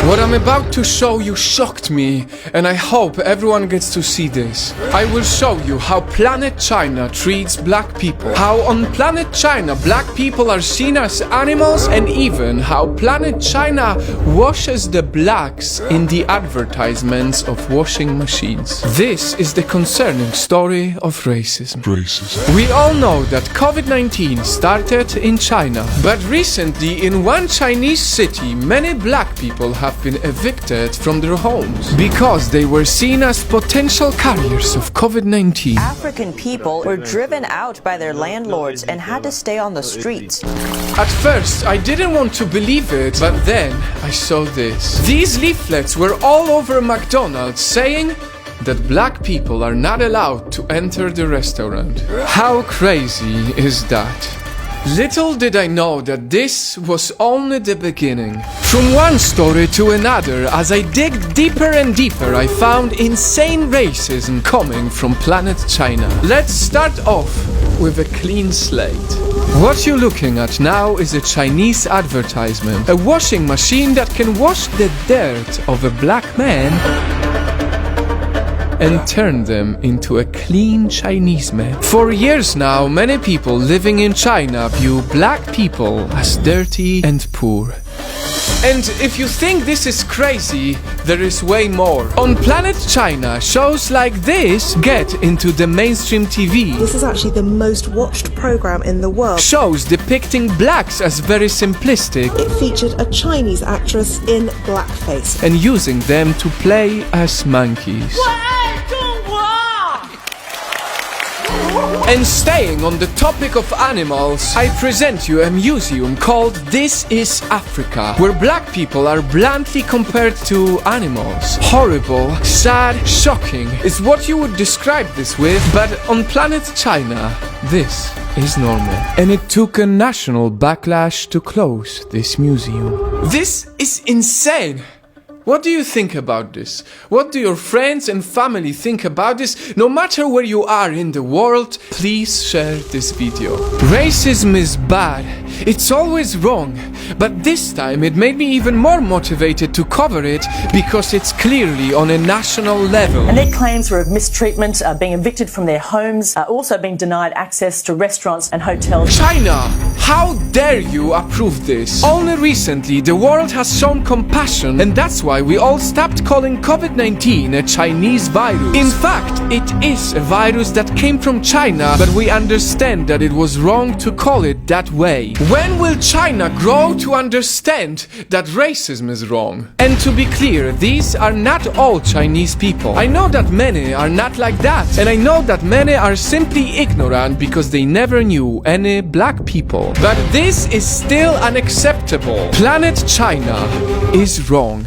What I'm about to show you shocked me, and I hope everyone gets to see this. I will show you how planet China treats black people, how on planet China black people are seen as animals, and even how planet China washes the blacks in the advertisements of washing machines. This is the concerning story of racism. We all know that COVID-19 started in China, but recently in one Chinese city many black people have been evicted from their homes because they were seen as potential carriers of COVID-19. African people were driven out by their landlords and had to stay on the streets. At first, I didn't want to believe it, but then I saw this. These leaflets were all over McDonald's saying that black people are not allowed to enter the restaurant. How crazy is that? Little did I know that this was only the beginning. From one story to another, as I digged deeper and deeper, I found insane racism coming from planet China. Let's start off with a clean slate. What you're looking at now is a Chinese advertisement, a washing machine that can wash the dirt of a black man and turn them into a clean Chinese man. For years now, many people living in China view black people as dirty and poor. And if you think this is crazy, there is way more. On planet China, shows like this get into the mainstream TV. This is actually the most watched program in the world. Shows depicting blacks as very simplistic. It featured a Chinese actress in blackface And using them to play as monkeys. And staying on the topic of animals, I present you a museum called This is Africa, where black people are bluntly compared to animals. Horrible, sad, shocking is what you would describe this with, but on planet China, this is normal. And it took a national backlash to close this museum. This is insane! What do you think about this? What do your friends and family think about this? No matter where you are in the world, please share this video. Racism is bad. It's always wrong. But this time it made me even more motivated to cover it because it's clearly on a national level. And their claims were of mistreatment, being evicted from their homes, also being denied access to restaurants and hotels. China, how dare you approve this? Only recently the world has shown compassion, and that's why we all stopped calling COVID-19 a Chinese virus. In fact, it is a virus that came from China, but we understand that it was wrong to call it that way. When will China grow to understand that racism is wrong? And to be clear, these are not all Chinese people. I know that many are not like that, and I know that many are simply ignorant because they never knew any black people. But this is still unacceptable. Planet China is wrong.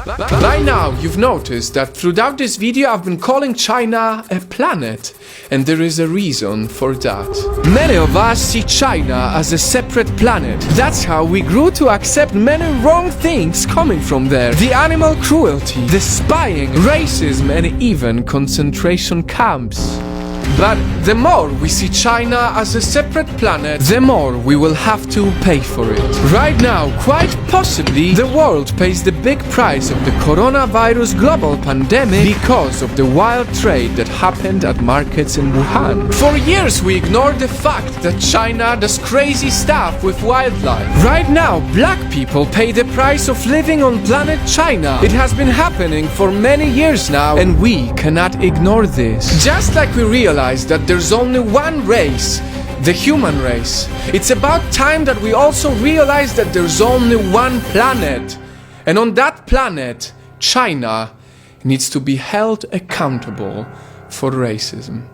By now, you've noticed that throughout this video I've been calling China a planet, and there is a reason for that. Many of us see China as a separate planet. That's how we grew to accept many wrong things coming from there. The animal cruelty, the spying, racism, and even concentration camps. But the more we see China as a separate planet, the more we will have to pay for it. Right now, quite possibly, the world pays the big price of the coronavirus global pandemic because of the wild trade that happened at markets in Wuhan. For years, we ignored the fact that China does crazy stuff with wildlife. Right now, black people pay the price of living on planet China. It has been happening for many years now, and we cannot ignore this. Just like we realize that there's only one race, the human race. It's about time that we also realize that there's only one planet. And on that planet, China needs to be held accountable for racism.